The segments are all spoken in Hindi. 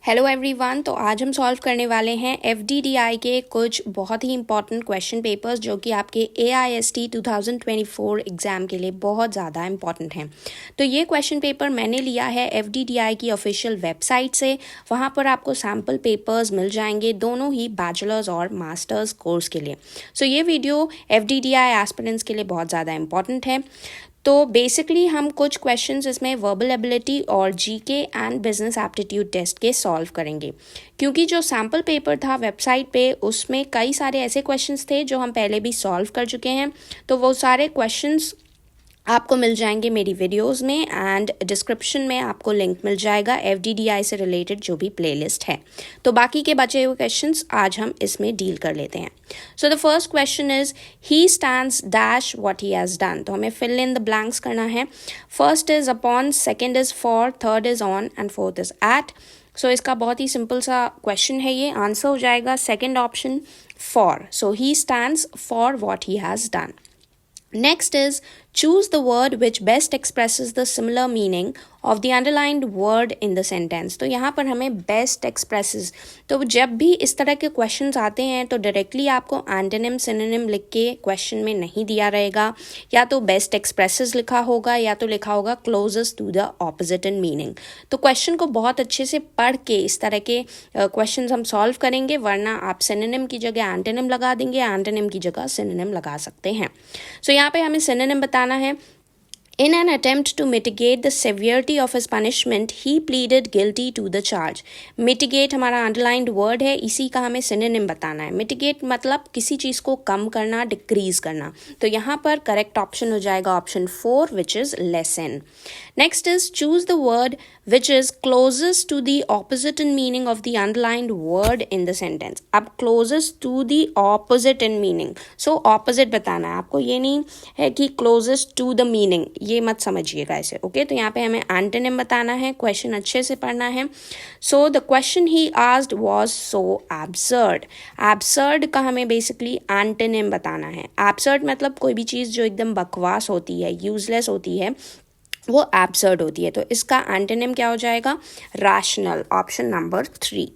Hello everyone. तो आज हम सॉल्व करने वाले हैं एफडीडीआई के कुछ बहुत ही इंपॉर्टेंट क्वेश्चन पेपर्स जो कि आपके AIST 2024 एग्ज़ाम के लिए बहुत ज़्यादा इंपॉर्टेंट हैं। तो ये क्वेश्चन पेपर मैंने लिया है एफडीडीआई की ऑफिशियल वेबसाइट से। वहाँ पर आपको सैम्पल पेपर्स मिल जाएंगे, दोनों ही बैचलर्स और मास्टर्स कोर्स के लिए। सो ये वीडियो एफडीडीआई एस्पिरेंट्स के लिए बहुत ज़्यादा इंपॉर्टेंट है। तो बेसिकली हम कुछ क्वेश्चंस इसमें वर्बल एबिलिटी और GK and business aptitude test के सॉल्व करेंगे, क्योंकि जो सैम्पल पेपर था वेबसाइट पे उसमें कई सारे ऐसे क्वेश्चंस थे जो हम पहले भी सॉल्व कर चुके हैं। तो वो सारे क्वेश्चंस आपको मिल जाएंगे मेरी वीडियोस में, एंड डिस्क्रिप्शन में आपको लिंक मिल जाएगा एफडीडीआई से रिलेटेड जो भी प्लेलिस्ट है। तो बाकी के बचे हुए क्वेश्चंस आज हम इसमें डील कर लेते हैं। So the first question is he stands dash what he has done. तो हमें फिल इन द ब्लैंक्स करना है। First is upon, second is for, third is on and fourth is at. So इसका बहुत ही सिंपल सा क्वेश्चन है। ये आंसर हो जाएगा second option for. So he stands for what he has done. Next is choose the word which best expresses the similar meaning of the underlined word in the sentence। तो यहाँ पर हमें best expresses, तो जब भी इस तरह के questions आते हैं तो directly आपको antonym synonym लिख के question में नहीं दिया रहेगा, या तो best expresses लिखा होगा या तो लिखा होगा closest to the opposite in meaning। तो question को बहुत अच्छे से पढ़ के इस तरह के questions हम solve करेंगे, वरना आप synonym की जगह antonym लगा देंगे, antonym की जगह synonym लगा सकते हैं। So यहाँ पे हमें synonym बताना है। In an attempt to mitigate the severity of his punishment, he pleaded guilty to the charge। Mitigate हमारा underlined word है, इसी का हमें synonym बताना है। Mitigate मतलब किसी चीज़ को कम करना, decrease करना। तो यहाँ पर correct option हो जाएगा option 4 which is lessen। Next is choose the word which is closest to the opposite in meaning of the underlined word in the sentence। अब closest to the opposite in meaning, so opposite बताना है आपको, ये नहीं है कि closest to the meaning, ये मत समझिएगा ऐसे। ओके, तो यहाँ पे हमें एंटोनिम बताना है, क्वेश्चन अच्छे से पढ़ना है। So the question he asked was so absurd. Absurd का हमें बेसिकली एंटोनिम बताना है। एब्सर्ड मतलब कोई भी चीज़ जो एकदम बकवास होती है, यूजलेस होती है, वो एब्सर्ड होती है। तो इसका एंटोनिम क्या हो जाएगा? Rational, option number 3।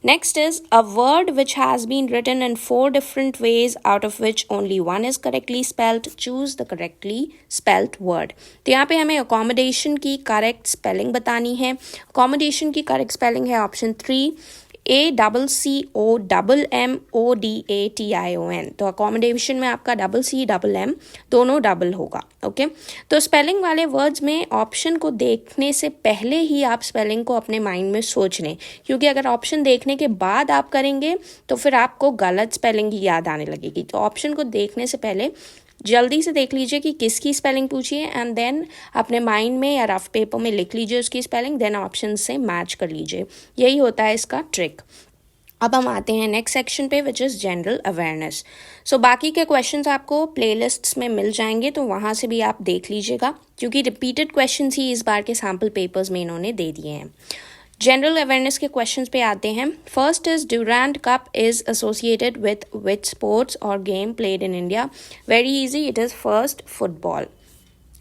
Next is a word which has been written in 4 different ways out of which only one is correctly spelled। Choose the correctly spelled word। तो यहाँ पे हमें accommodation की correct spelling बतानी है। accommodation की correct spelling है option 3, ACCOMMODATION। तो accommodation में आपका CCM दोनों डबल होगा। ओके, तो स्पेलिंग वाले वर्ड्स में ऑप्शन को देखने से पहले ही आप स्पेलिंग को अपने माइंड में सोच लें, क्योंकि अगर ऑप्शन देखने के बाद आप करेंगे तो फिर आपको गलत स्पेलिंग ही याद आने लगेगी। तो ऑप्शन को देखने से पहले जल्दी से देख लीजिए कि किसकी स्पेलिंग पूछी है, एंड देन अपने माइंड में या रफ पेपर में लिख लीजिए उसकी स्पेलिंग, देन ऑप्शन से मैच कर लीजिए। यही होता है इसका ट्रिक। अब हम आते हैं नेक्स्ट सेक्शन पे विच इज़ जनरल अवेयरनेस। सो बाकी के क्वेश्चंस आपको प्लेलिस्ट्स में मिल जाएंगे, तो वहाँ से भी आप देख लीजिएगा, क्योंकि रिपीटेड क्वेश्चंस ही इस बार के सैम्पल पेपर्स में इन्होंने दे दिए हैं। जनरल अवेयरनेस के क्वेश्चंस पे आते हैं। First is Durand cup is associated with sports और game played in India. Very easy, it is first football.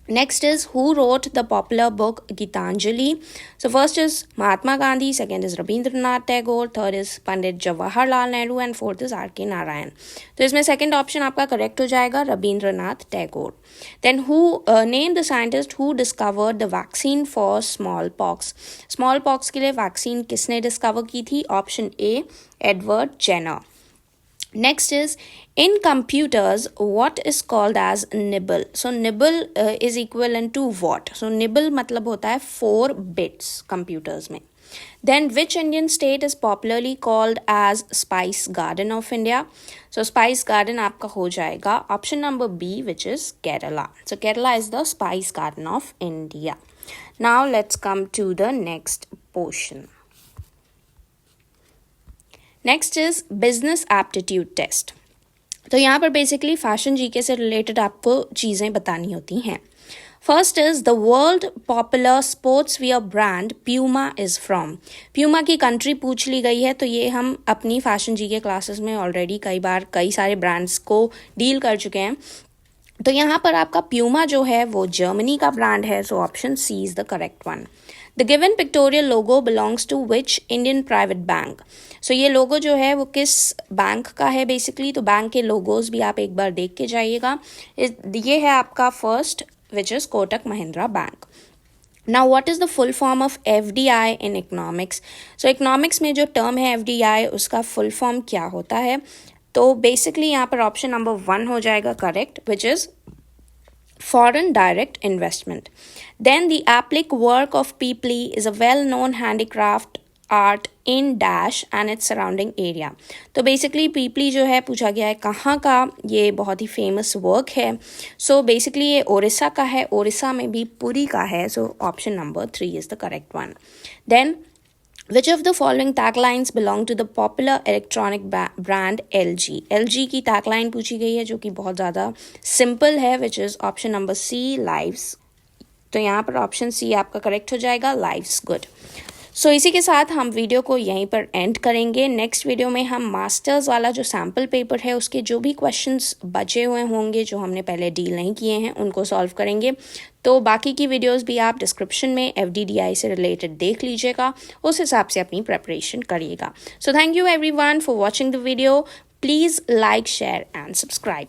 Next is who wrote the popular book Gitanjali। So first is Mahatma Gandhi, second is Rabindranath Tagore, third is Pandit Jawaharlal Nehru and fourth is R.K. Narayan। तो इसमें second option आपका correct हो जाएगा, Rabindranath Tagore। Then who name the scientist who discovered the vaccine for smallpox। smallpox के लिए वैक्सीन किसने डिस्कवर की थी? Option A, Edward Jenner. Next is in computers what is called as nibble। So nibble is equivalent to what? So nibble मतलब होता है 4 bits computers में। Then which Indian state is popularly called as Spice Garden of India? So Spice Garden आपका हो जाएगा option number B which is Kerala। So Kerala is the Spice Garden of India। Now let's come to the next portion। Next is business aptitude test. तो यहाँ पर बेसिकली फैशन जीके से रिलेटेड आपको चीज़ें बतानी होती हैं। First is the world popular sports wear brand Puma is from. Puma की कंट्री पूछ ली गई है, तो ये हम अपनी फैशन जीके क्लासेस में ऑलरेडी कई सारे ब्रांड्स को डील कर चुके हैं। तो यहाँ पर आपका प्यूमा जो है वो जर्मनी का ब्रांड है, so option C is the correct one. The given pictorial logo belongs to which Indian private bank. So ये लोगो जो है वो किस बैंक का है बेसिकली, तो बैंक के लोगोज भी आप एक बार देख के जाइएगा। ये है आपका first which is Kotak Mahindra bank. Now what is the full form of FDI in economics? So economics में जो टर्म है FDI उसका full form क्या होता है, तो बेसिकली यहाँ पर ऑप्शन नंबर 1 हो जाएगा correct, which is foreign direct investment. Then the applic work of Peoply is a well-known handicraft art in dash and its surrounding area. तो बेसिकली पीपली जो है पूछा गया है कहाँ का, ये बहुत ही फेमस वर्क है। सो बेसिकली ये ओडिशा का है, ओडिशा में भी पुरी का है। So option number 3 is the correct one. Then Which of the following taglines belong to the popular electronic brand LG? LG की tagline पूछी गई है जो कि बहुत ज़्यादा सिंपल है, which is option number C, lives. तो यहाँ पर ऑप्शन सी आपका करेक्ट हो जाएगा, लाइव्स गुड। सो इसी के साथ हम वीडियो को यहीं पर एंड करेंगे। नेक्स्ट वीडियो में हम मास्टर्स वाला जो सैम्पल पेपर है उसके जो भी क्वेश्चंस बचे हुए होंगे जो हमने पहले डील नहीं किए हैं उनको सॉल्व करेंगे। तो बाकी की वीडियोस भी आप डिस्क्रिप्शन में FDDI से रिलेटेड देख लीजिएगा, उस हिसाब से अपनी प्रेपरेशन करिएगा। So thank you everyone for watching the video. Please like, share and subscribe.